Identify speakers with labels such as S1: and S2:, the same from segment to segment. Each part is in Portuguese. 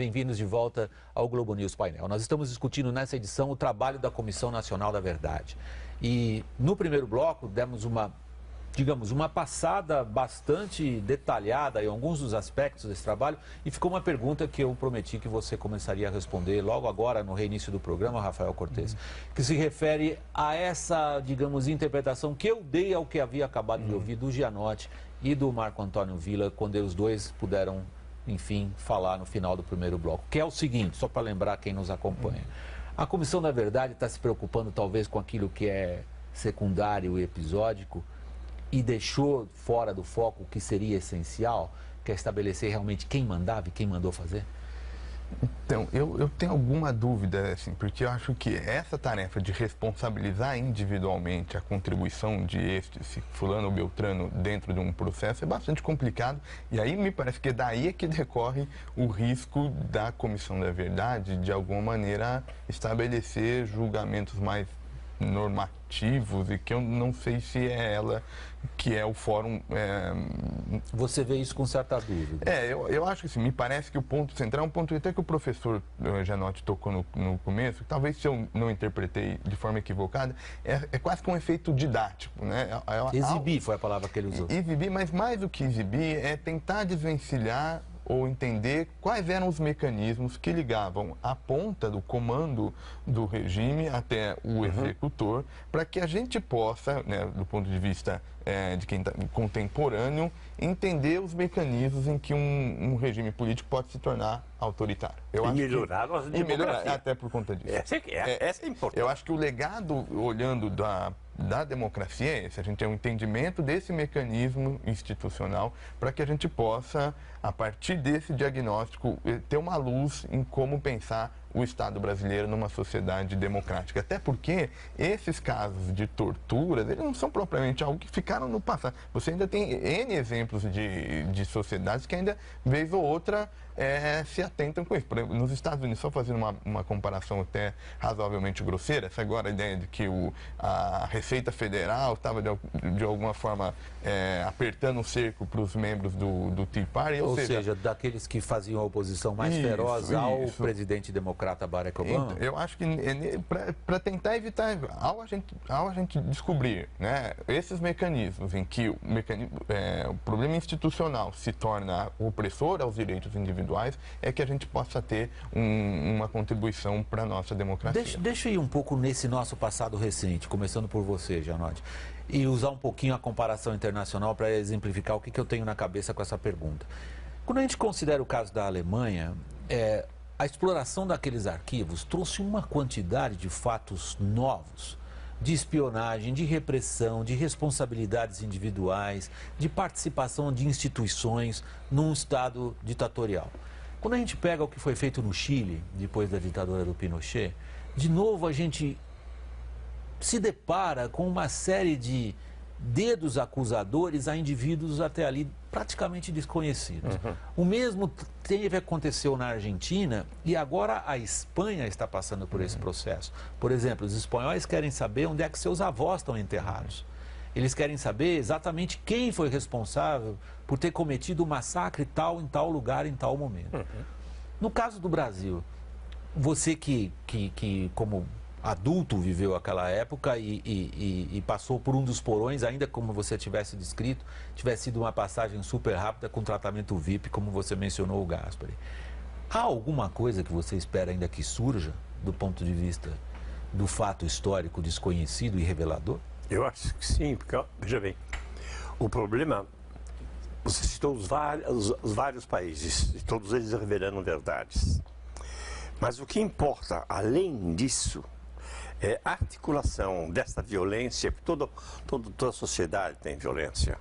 S1: bem-vindos de volta ao Globo News Painel. Nós estamos discutindo nessa edição o trabalho da Comissão Nacional da Verdade. E no primeiro bloco demos uma passada bastante detalhada em alguns dos aspectos desse trabalho e ficou uma pergunta que eu prometi que você começaria a responder logo agora no reinício do programa, Rafael Cortes, que se refere a essa, interpretação que eu dei ao que havia acabado de ouvir do Gianotti e do Marco Antônio Villa, quando os dois puderam, enfim, falar no final do primeiro bloco, que é o seguinte, só para lembrar quem nos acompanha. A Comissão da Verdade está se preocupando talvez com aquilo que é secundário e episódico e deixou fora do foco o que seria essencial, que é estabelecer realmente quem mandava e quem mandou fazer?
S2: Então, eu tenho alguma dúvida, assim, porque eu acho que essa tarefa de responsabilizar individualmente a contribuição de se fulano ou beltrano dentro de um processo é bastante complicado, e aí me parece que daí é que decorre o risco da Comissão da Verdade, de alguma maneira, estabelecer julgamentos mais normativos e que eu não sei se é ela que é o fórum.
S1: Você vê isso com certa dúvida?
S2: Eu acho que assim, me parece que o ponto central, um ponto até que o professor Gianotti tocou no começo, talvez se eu não interpretei de forma equivocada, é quase que um efeito didático, né?
S1: Exibir foi a palavra que ele usou.
S2: Exibir, mas mais do que exibir é tentar desvencilhar ou entender quais eram os mecanismos que ligavam a ponta do comando do regime até o executor, para que a gente possa, né, do ponto de vista de quem está contemporâneo, entender os mecanismos em que um regime político pode se tornar autoritário.
S3: Melhorar a democracia.
S2: Até por conta disso.
S3: Essa é importante.
S2: Eu acho que o legado, olhando da democracia é esse, a gente tem um entendimento desse mecanismo institucional para que a gente possa, a partir desse diagnóstico, ter uma luz em como pensar o Estado brasileiro numa sociedade democrática. Até porque esses casos de torturas, eles não são propriamente algo que ficaram no passado. Você ainda tem N exemplos de sociedades que ainda, vez ou outra, se atentam com isso. Por exemplo, nos Estados Unidos, só fazendo uma comparação até razoavelmente grosseira, essa agora a ideia de que a Receita Federal estava de alguma forma apertando o cerco para os membros do Tea Party.
S1: Ou seja, daqueles que faziam a oposição mais feroz ao presidente democrata Barack Obama?
S2: Então, eu acho que para tentar evitar, ao a gente descobrir, né, esses mecanismos em que o problema institucional se torna opressor aos direitos individuais, é que a gente possa ter uma contribuição para a nossa democracia.
S1: Deixa eu ir um pouco nesse nosso passado recente, começando por você, Gianotti, e usar um pouquinho a comparação internacional para exemplificar o que eu tenho na cabeça com essa pergunta. Quando a gente considera o caso da Alemanha, a exploração daqueles arquivos trouxe uma quantidade de fatos novos, de espionagem, de repressão, de responsabilidades individuais, de participação de instituições num Estado ditatorial. Quando a gente pega o que foi feito no Chile, depois da ditadura do Pinochet, de novo a gente se depara com uma série de dedos acusadores a indivíduos até ali praticamente desconhecidos. O mesmo aconteceu na Argentina e agora a Espanha está passando por esse processo. Por exemplo, os espanhóis querem saber onde é que seus avós estão enterrados. Eles querem saber exatamente quem foi responsável por ter cometido o massacre tal em tal lugar, em tal momento. No caso do Brasil, você que como adulto viveu aquela época e passou por um dos porões, ainda como você tivesse descrito, tivesse sido uma passagem super rápida com tratamento VIP, como você mencionou o Gaspari. Há alguma coisa que você espera ainda que surja do ponto de vista do fato histórico desconhecido e revelador?
S3: Eu acho que sim, porque, veja bem, o problema, você citou os vários países, e todos eles revelando verdades. Mas o que importa, além disso, é a articulação dessa violência, porque toda sociedade tem violência,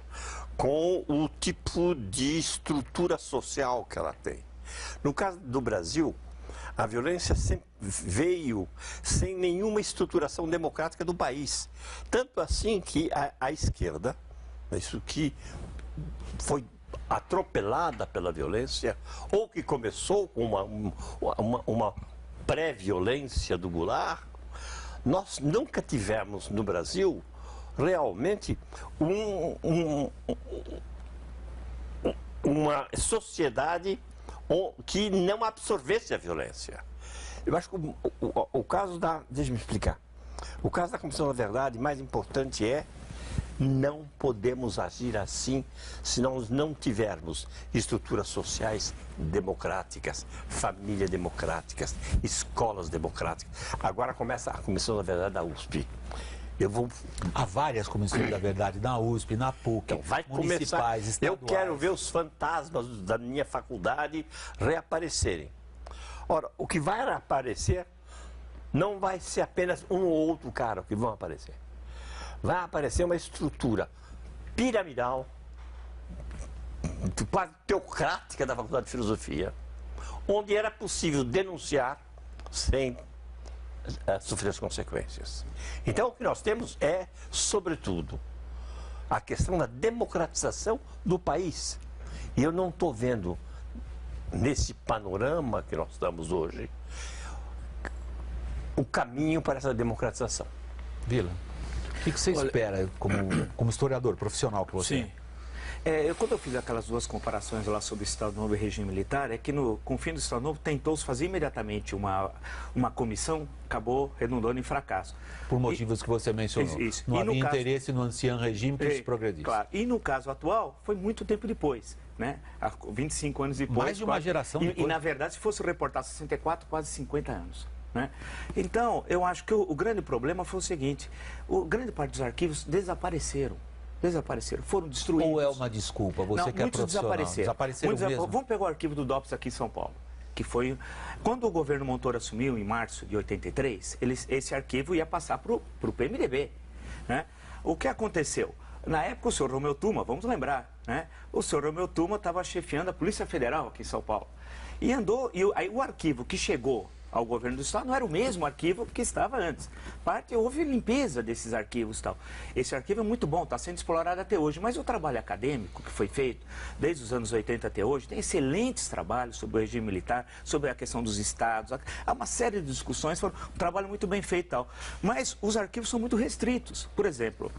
S3: com o tipo de estrutura social que ela tem. No caso do Brasil, a violência sempre veio sem nenhuma estruturação democrática do país. Tanto assim que a esquerda, isso que foi atropelada pela violência, ou que começou com uma pré-violência do Goulart, nós nunca tivemos no Brasil realmente uma sociedade que não absorvesse a violência. Eu acho que o caso da... Deixa eu me explicar. O caso da Comissão da Verdade, mais importante é: não podemos agir assim se nós não tivermos estruturas sociais democráticas, famílias democráticas, escolas democráticas. Agora começa a Comissão da Verdade da USP.
S1: Há várias comissões da verdade na USP, na PUC,
S3: então, vai
S1: municipais,
S3: começar. Eu quero ver os fantasmas da minha faculdade reaparecerem. Ora, o que vai aparecer não vai ser apenas um ou outro cara que vão aparecer. Vai aparecer uma estrutura piramidal, quase teocrática da Faculdade de Filosofia, onde era possível denunciar sem sofrer as consequências. Então, o que nós temos é, sobretudo, a questão da democratização do país. E eu não estou vendo, nesse panorama que nós estamos hoje, o caminho para essa democratização.
S1: Vila, o que você espera como historiador profissional que você
S4: Sim. Quando eu fiz aquelas duas comparações lá sobre o Estado Novo e regime militar, é que com o fim do Estado Novo tentou-se fazer imediatamente uma comissão, acabou redundando em fracasso.
S1: Por motivos que você mencionou.
S4: Isso.
S1: Não havia interesse no ancião regime que se progredisse.
S4: Claro. E no caso atual, foi muito tempo depois, né? 25 anos depois.
S1: Mais de uma geração depois.
S4: E na verdade, se fosse reportar 64, quase 50 anos. Né? Então, eu acho que o grande problema foi o seguinte: grande parte dos arquivos desapareceram, foram destruídos.
S1: Ou é uma desculpa? Você
S4: não,
S1: que é profissional. Desapareceram mesmo?
S4: Vamos pegar o arquivo do DOPS aqui em São Paulo, que foi... Quando o governo Montoro assumiu, em março de 83, esse arquivo ia passar para o PMDB. Né? O que aconteceu? Na época, o senhor Romeu Tuma, vamos lembrar, né? O senhor Romeu Tuma estava chefiando a Polícia Federal aqui em São Paulo. E aí o arquivo que chegou ao governo do Estado não era o mesmo arquivo que estava antes. Houve limpeza desses arquivos e tal. Esse arquivo é muito bom, está sendo explorado até hoje, mas o trabalho acadêmico que foi feito desde os anos 80 até hoje tem excelentes trabalhos sobre o regime militar, sobre a questão dos estados. Há uma série de discussões, foi um trabalho muito bem feito e tal. Mas os arquivos são muito restritos. Por exemplo...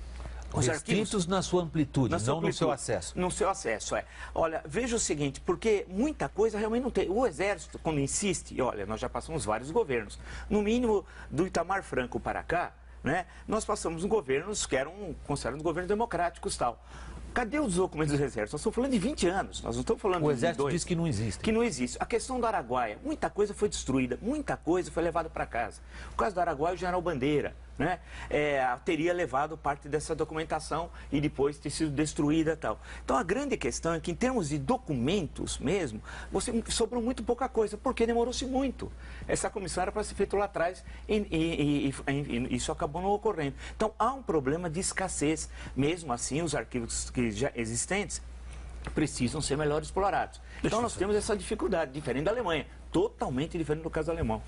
S1: Os restritos na sua amplitude, não no seu acesso.
S4: No seu acesso, é. Olha, veja o seguinte, porque muita coisa realmente não tem. O Exército, quando insiste, olha, nós já passamos vários governos, no mínimo do Itamar Franco para cá, né, nós passamos governos que eram considerados governos democráticos e tal. Cadê os documentos do Exército? Nós estamos falando de 20 anos, nós não estamos falando de 2.
S1: O Exército diz que não existe.
S4: Que não existe. A questão do Araguaia, muita coisa foi destruída, muita coisa foi levada para casa. O caso do Araguaia, o general Bandeira, né, teria levado parte dessa documentação e depois ter sido destruída e tal. Então, a grande questão é que, em termos de documentos mesmo, sobrou muito pouca coisa, porque demorou-se muito. Essa comissão era para ser feita lá atrás e isso acabou não ocorrendo. Então, há um problema de escassez. Mesmo assim, os arquivos que já existentes precisam ser melhor explorados. Então, nós temos essa dificuldade, diferente da Alemanha, totalmente diferente do caso alemão.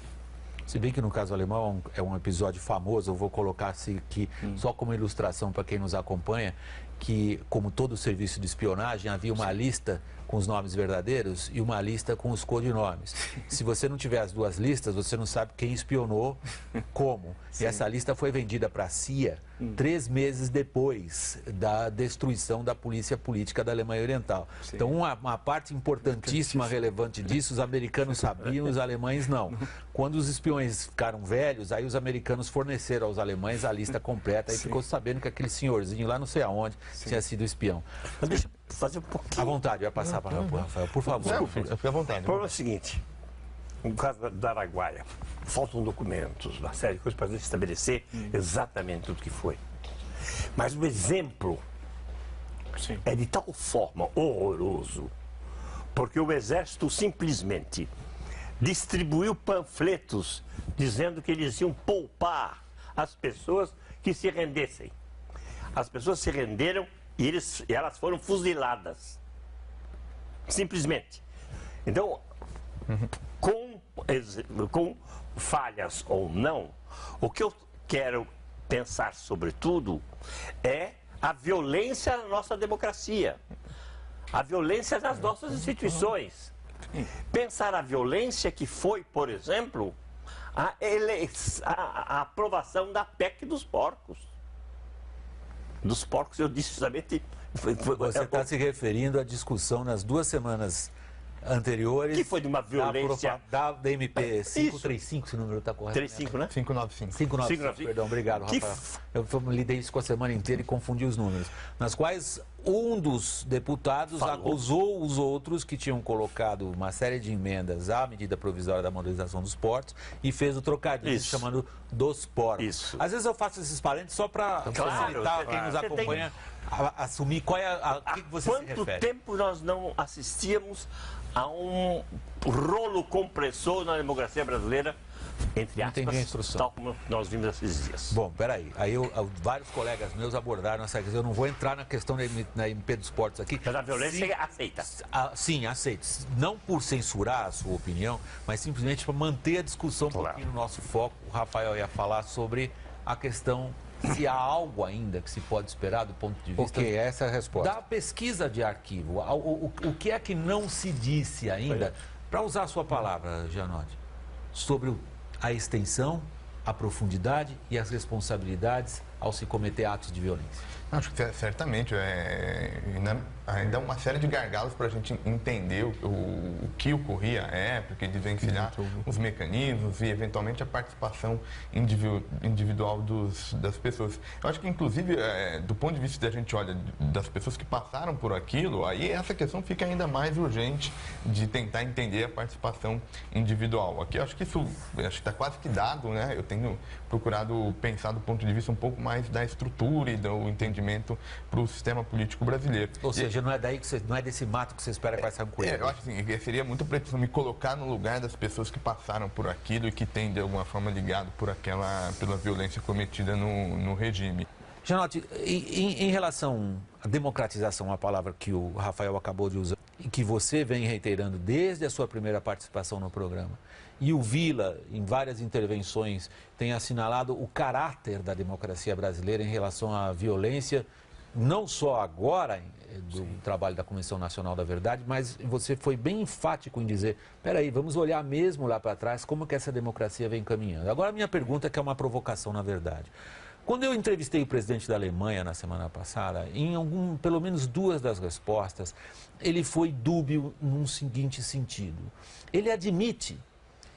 S1: Se bem que no caso alemão é um episódio famoso, eu vou colocar aqui só como ilustração para quem nos acompanha, que como todo serviço de espionagem havia uma lista com os nomes verdadeiros e uma lista com os codinomes. Se você não tiver as duas listas, você não sabe quem espionou, como. E essa lista foi vendida para a CIA 3 meses depois da destruição da polícia política da Alemanha Oriental. Sim. Então, uma parte importantíssima, relevante disso, os americanos sabiam, os alemães não. Quando os espiões ficaram velhos, aí os americanos forneceram aos alemães a lista completa e ficou sabendo que aquele senhorzinho lá não sei aonde tinha sido espião.
S3: Mas deixa eu fazer um pouquinho.
S1: À vontade, vai passar para o Rafael, por favor.
S2: Fique à vontade.
S3: O problema é o seguinte, no caso da Araguaia, faltam documentos, uma série de coisas para estabelecer exatamente tudo que foi. Mas o exemplo é de tal forma horroroso, porque o Exército simplesmente distribuiu panfletos dizendo que eles iam poupar as pessoas que se rendessem. As pessoas se renderam e elas foram fuziladas. Simplesmente. Então, com falhas ou não, o que eu quero pensar sobretudo é a violência na nossa democracia, a violência nas nossas instituições. Pensar a violência que foi, por exemplo, a aprovação da PEC dos porcos. Dos porcos, eu disse justamente...
S1: Você está se referindo à discussão nas 2 semanas anteriores.
S3: Que foi de uma violência.
S1: Da MP 535, se o número está correto.
S3: 35, né?
S2: 595.
S1: 595, perdão, obrigado, Rafael. Eu lidei isso com a semana inteira e confundi os números. Nas quais um dos deputados acusou os outros que tinham colocado uma série de emendas à medida provisória da modernização dos portos e fez o trocadilho chamando dos portos.
S3: Isso.
S1: Às vezes eu faço esses parênteses só para facilitar quem nos acompanha assumir qual é a que você se refere.
S3: Quanto tempo nós não assistíamos a um rolo compressor na democracia brasileira, entre aspas, tal como nós vimos esses dias.
S1: Bom, peraí. Aí vários colegas meus abordaram essa questão. Eu não vou entrar na questão da MP dos portos aqui.
S3: Mas a violência é aceita.
S1: Sim, aceito. Não por censurar a sua opinião, mas simplesmente para manter a discussão um pouquinho no nosso foco. O Rafael ia falar sobre a questão se há algo ainda que se pode esperar do ponto de vista
S5: essa é a resposta.
S1: da pesquisa de arquivo. O que é que não se disse ainda, para usar a sua palavra, Gianotti, sobre a extensão, a profundidade e as responsabilidades ao se cometer atos de violência?
S2: Acho que certamente ainda uma série de gargalos para a gente entender o que ocorria à época e desvencilhar os mecanismos e, eventualmente, a participação individual das pessoas. Eu acho que, inclusive, do ponto de vista da gente olha das pessoas que passaram por aquilo, aí essa questão fica ainda mais urgente de tentar entender a participação individual. Aqui, eu acho que isso está quase que dado, né? Eu tenho procurado pensar do ponto de vista um pouco mais da estrutura e do entendimento para o sistema político brasileiro.
S1: Ou seja, não é desse mato que você espera que vai sair um coelho.
S2: Eu acho que seria muito preciso me colocar no lugar das pessoas que passaram por aquilo e que têm, de alguma forma, ligado pela violência cometida no regime.
S1: Gianotti, em relação à democratização, a palavra que o Rafael acabou de usar, e que você vem reiterando desde a sua primeira participação no programa, e o Vila, em várias intervenções, tem assinalado o caráter da democracia brasileira em relação à violência, não só agora do trabalho da Comissão Nacional da Verdade, mas você foi bem enfático em dizer, peraí, vamos olhar mesmo lá para trás como que essa democracia vem caminhando. Agora a minha pergunta, que é uma provocação na verdade. Quando eu entrevistei o presidente da Alemanha na semana passada, pelo menos duas das respostas, ele foi dúbio num seguinte sentido. Ele admite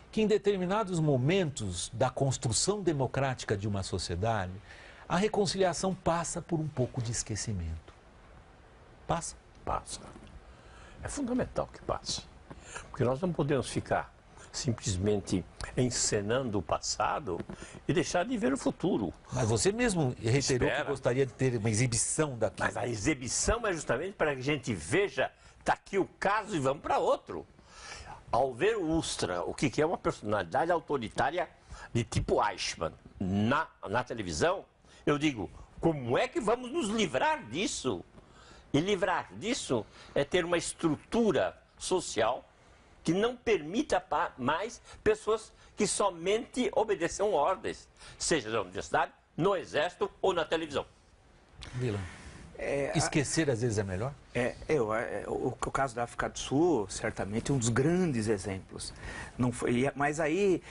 S1: que em determinados momentos da construção democrática de uma sociedade, a reconciliação passa por um pouco de esquecimento. Passa?
S3: Passa. É fundamental que passe. Porque nós não podemos ficar simplesmente encenando o passado e deixar de ver o futuro.
S1: Mas você mesmo reiterou que gostaria de ter uma exibição daquilo.
S3: Mas a exibição é justamente para que a gente veja, está aqui o caso e vamos para outro. Ao ver o Ustra, o que é uma personalidade autoritária de tipo Eichmann na televisão, eu digo, como é que vamos nos livrar disso? E livrar disso é ter uma estrutura social que não permita mais pessoas que somente obedeçam ordens, seja na universidade, no exército ou na televisão.
S1: Vila, esquecer às vezes é melhor?
S4: O caso da África do Sul, certamente, é um dos grandes exemplos. Não foi, mas aí,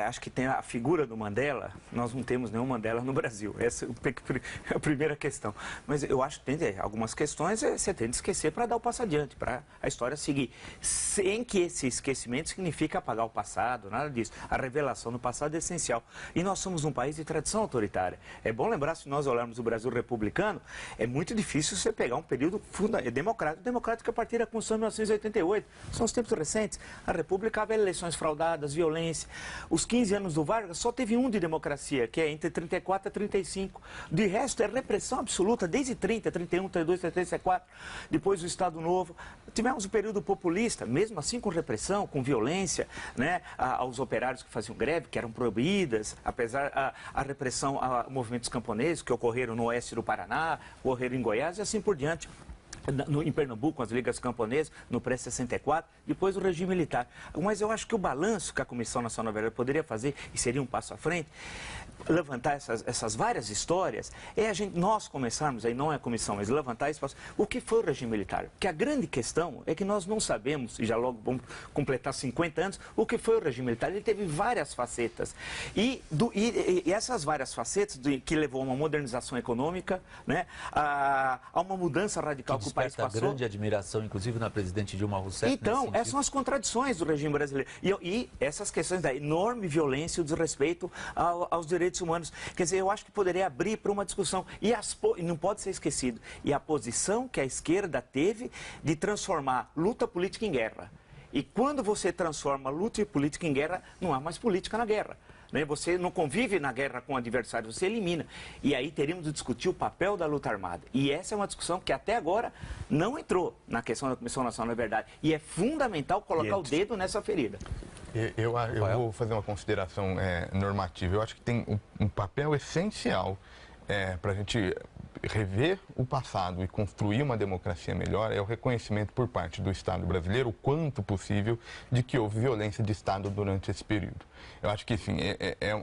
S4: acho que tem a figura do Mandela, nós não temos nenhum Mandela no Brasil. Essa é a primeira questão. Mas eu acho que tem algumas questões, você tem de esquecer para dar o passo adiante, para a história seguir. Sem que esse esquecimento signifique apagar o passado, nada disso. A revelação do passado é essencial. E nós somos um país de tradição autoritária. É bom lembrar, se nós olharmos o Brasil republicano, é muito difícil você pegar um período democrático a partir da Constituição de 1988. São os tempos recentes. A República havia eleições fraudadas, violência. Os 15 anos do Vargas só teve um de democracia, que é entre 34 e 35. De resto, é repressão absoluta, desde 30, 31, 32, 34. Depois o Estado Novo. Tivemos o período populista, mesmo assim com repressão, com violência, né, aos operários que faziam greve, que eram proibidas, apesar a repressão a movimentos camponeses que ocorreram no oeste do Paraná, ocorreram em Goiás e assim por diante. Em Pernambuco, com as ligas camponesas, no pré-64, depois o regime militar. Mas eu acho que o balanço que a Comissão Nacional da Verdade poderia fazer, e seria um passo à frente, levantar essas várias histórias, nós começarmos, aí não é a comissão, mas levantar espaço, o que foi o regime militar? Porque a grande questão é que nós não sabemos, e já logo vamos completar 50 anos, o que foi o regime militar. Ele teve várias facetas. E essas várias facetas que levou a uma modernização econômica, né, a uma mudança radical que
S1: que
S4: o país
S1: desperta
S4: passou.
S1: grande admiração, inclusive na presidente Dilma Rousseff.
S4: Então, essas são as contradições do regime brasileiro. E essas questões da enorme violência e o desrespeito aos direitos humanos. Quer dizer, eu acho que poderia abrir para uma discussão. E não pode ser esquecido. E a posição que a esquerda teve de transformar luta política em guerra. E quando você transforma luta política em guerra, não há mais política na guerra. Né? Você não convive na guerra com o adversário, você elimina. E aí teríamos de discutir o papel da luta armada. E essa é uma discussão que até agora não entrou na questão da Comissão Nacional da Verdade. E é fundamental colocar o dedo nessa ferida.
S2: Eu vou fazer uma consideração normativa. Eu acho que tem um papel essencial para a gente rever o passado e construir uma democracia melhor, é o reconhecimento por parte do Estado brasileiro, o quanto possível, de que houve violência de Estado durante esse período. Eu acho que, enfim,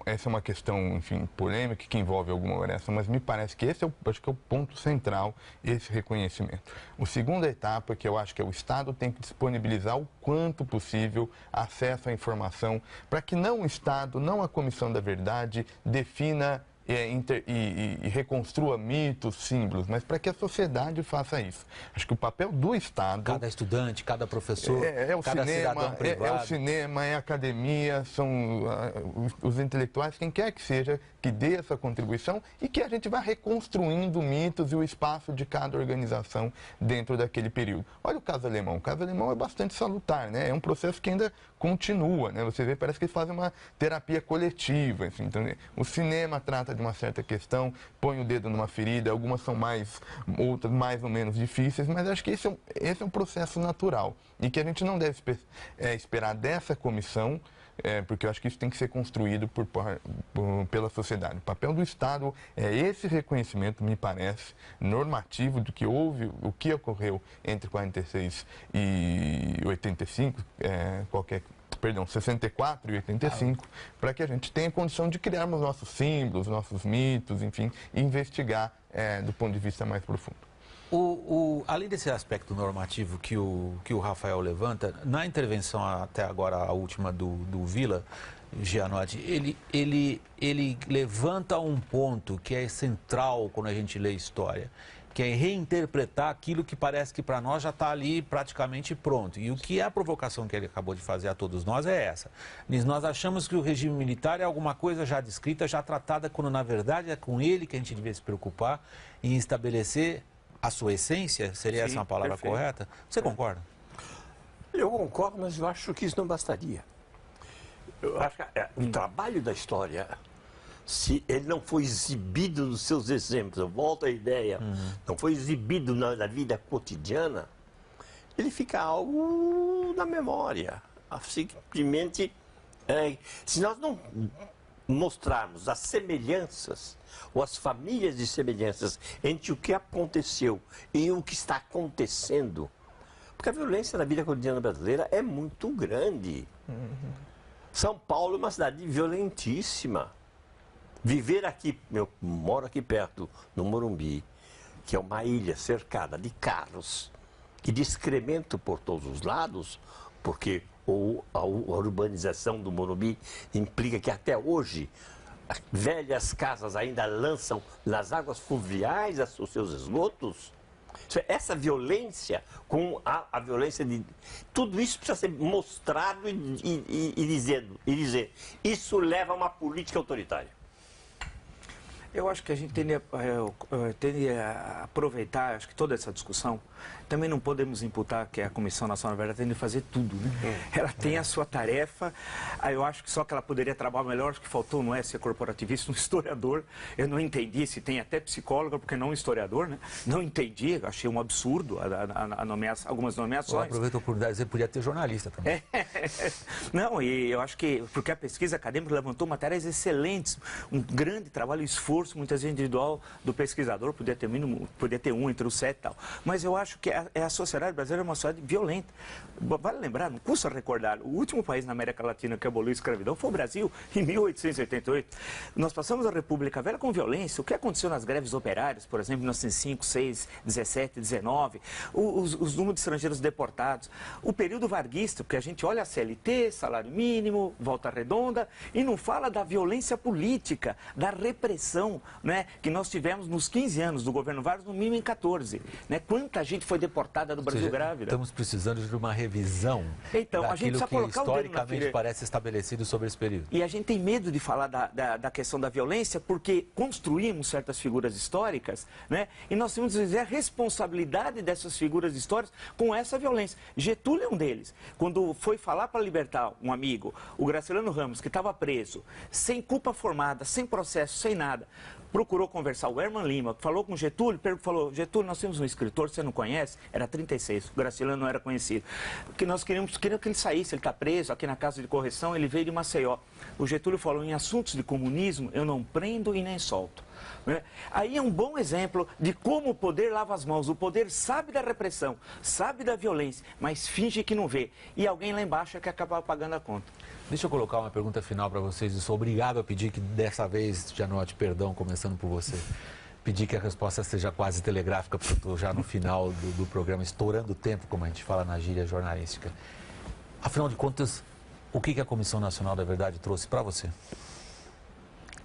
S2: essa é uma questão, enfim, polêmica que envolve alguma variação, mas me parece que esse é o ponto central, esse reconhecimento. A segunda etapa, que eu acho que o Estado tem que disponibilizar o quanto possível acesso à informação, para que não o Estado, não a Comissão da Verdade defina e reconstrua mitos, símbolos, mas para que a sociedade faça isso. Acho que o papel do Estado...
S1: Cada estudante, cada professor, cada cidadão privado.
S2: É o cinema, é a academia, são os intelectuais, quem quer que seja, que dê essa contribuição e que a gente vá reconstruindo mitos e o espaço de cada organização dentro daquele período. Olha o caso alemão. O caso alemão é bastante salutar, né? É um processo que ainda continua, né? Você vê, parece que eles fazem uma terapia coletiva. Assim, então, o cinema trata de uma certa questão, põe o dedo numa ferida, algumas são outras mais ou menos difíceis, mas acho que esse é um processo natural e que a gente não deve esperar dessa comissão, porque eu acho que isso tem que ser construído pela sociedade. O papel do Estado é esse reconhecimento, me parece, normativo do que houve, o que ocorreu entre 46 e 85, 64 e 85, para que a gente tenha condição de criarmos nossos símbolos, nossos mitos, enfim, e investigar do ponto de vista mais profundo.
S1: Além desse aspecto normativo que o Rafael levanta, na intervenção até agora, a última do Vila, Gianotti, ele levanta um ponto que é central quando a gente lê história, que é reinterpretar aquilo que parece que para nós já está ali praticamente pronto. E o que é a provocação que ele acabou de fazer a todos nós é essa. Nós achamos que o regime militar é alguma coisa já descrita, já tratada, quando na verdade é com ele que a gente devia se preocupar em estabelecer a sua essência. Seria essa uma palavra correta? Você concorda?
S3: Eu concordo, mas eu acho que isso não bastaria. Eu acho que o trabalho da história, se ele não foi exibido nos seus exemplos, eu volto à ideia, não foi exibido na vida cotidiana, ele fica algo na memória. Simplesmente, se nós não mostrarmos as semelhanças, ou as famílias de semelhanças entre o que aconteceu e o que está acontecendo, porque a violência na vida cotidiana brasileira é muito grande. São Paulo é uma cidade violentíssima. Viver aqui, eu moro aqui perto, no Morumbi, que é uma ilha cercada de carros, que de excremento por todos os lados, porque a urbanização do Morumbi implica que até hoje velhas casas ainda lançam nas águas fluviais os seus esgotos. Essa violência, com a violência de... Tudo isso precisa ser mostrado e dizer, isso leva a uma política autoritária.
S4: Eu acho que a gente tende a aproveitar, acho que toda essa discussão, também não podemos imputar que a Comissão Nacional da Verdade tem de fazer tudo, né? Ela tem a sua tarefa, eu acho que só que ela poderia trabalhar melhor, acho que faltou, não é ser corporativista, um historiador. Eu não entendi, se tem até psicóloga, porque não um historiador, né? Não entendi, achei um absurdo algumas nomeações.
S1: Eu aproveito a oportunidade de dizer que podia ter jornalista também.
S4: Não, e eu acho que, porque a pesquisa acadêmica levantou matérias excelentes, um grande trabalho, esforço, muitas vezes individual do pesquisador, podia ter um entre os 7 e tal. Mas eu acho que a sociedade brasileira é uma sociedade violenta. Vale lembrar, não custa recordar, o último país na América Latina que aboliu a escravidão foi o Brasil, em 1888. Nós passamos a República Velha com violência. O que aconteceu nas greves operárias, por exemplo, em 1905, 6, 17, 19, os números de estrangeiros deportados, o período varguista, porque a gente olha a CLT, salário mínimo, volta redonda, e não fala da violência política, da repressão repressão, né, que nós tivemos nos 15 anos do governo Vargas, no mínimo em 14. Né? Quanta gente foi deportada do Brasil grávida.
S1: Estamos precisando de uma revisão
S4: então, a gente
S1: daquilo
S4: precisa
S1: que historicamente parece estabelecido sobre esse período.
S4: E a gente tem medo de falar da questão da violência porque construímos certas figuras históricas, né? E nós temos que dizer a responsabilidade dessas figuras históricas com essa violência. Getúlio é um deles. Quando foi falar para libertar um amigo, o Graciliano Ramos, que estava preso, sem culpa formada, sem processo, sem nada, procurou conversar. O Herman Lima falou com Getúlio, falou: Getúlio, nós temos um escritor, você não conhece? Era 36, o Graciliano não era conhecido. Que nós queríamos que ele saísse, ele está preso aqui na Casa de Correção, ele veio de Maceió. O Getúlio falou: em assuntos de comunismo, eu não prendo e nem solto. Né? Aí é um bom exemplo de como o poder lava as mãos. O poder sabe da repressão, sabe da violência, mas finge que não vê. E alguém lá embaixo é que acaba pagando a conta.
S1: Deixa eu colocar uma pergunta final para vocês. Eu sou obrigado a pedir que dessa vez, Janote, perdão, começando por você, pedir que a resposta seja quase telegráfica, porque eu estou já no final do programa, estourando o tempo, como a gente fala na gíria jornalística. Afinal de contas, o que a Comissão Nacional da Verdade trouxe para você?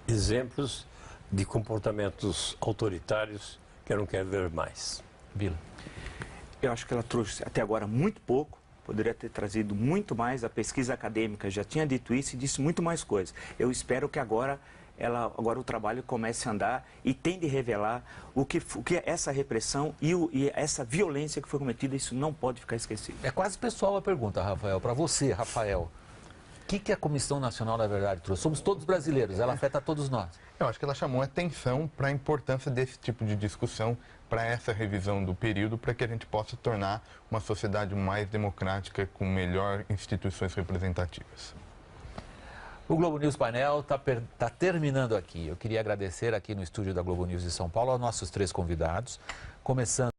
S3: Exemplos de comportamentos autoritários que eu não quero ver mais.
S1: Vila.
S4: Eu acho que ela trouxe até agora muito pouco. Poderia ter trazido muito mais, a pesquisa acadêmica já tinha dito isso e disse muito mais coisas. Eu espero que agora o trabalho comece a andar e tem de revelar o que essa repressão e essa violência que foi cometida, isso não pode ficar esquecido.
S1: É quase pessoal a pergunta, Rafael. Para você, Rafael, o que a Comissão Nacional da Verdade trouxe? Somos todos brasileiros, ela afeta todos nós.
S2: Eu acho que ela chamou atenção para a importância desse tipo de discussão, para essa revisão do período, para que a gente possa tornar uma sociedade mais democrática, com melhor instituições representativas.
S1: O Globo News Painel tá terminando aqui. Eu queria agradecer aqui no estúdio da Globo News de São Paulo aos nossos 3 convidados, começando